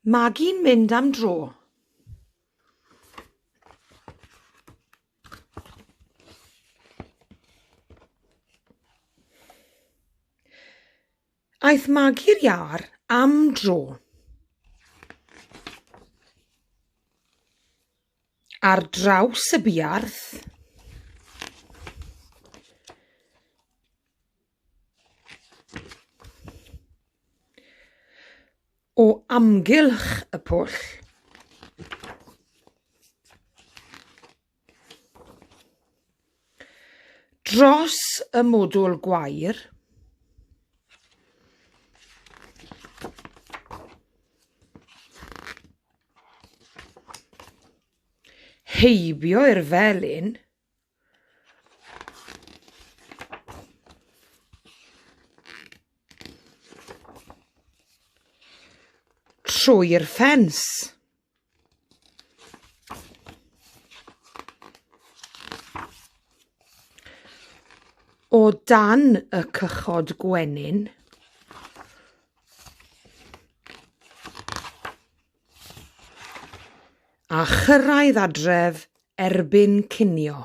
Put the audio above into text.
Magi'n mynd am dro. Aeth Magi'r iâr am dro. Ar draws y buarth, o amgylch y pwll, dros y modwl gwair, heibio i'r felyn, trwy'r ffens. O dan y cychod gwenyn, a chyrraedd adref erbyn cinio.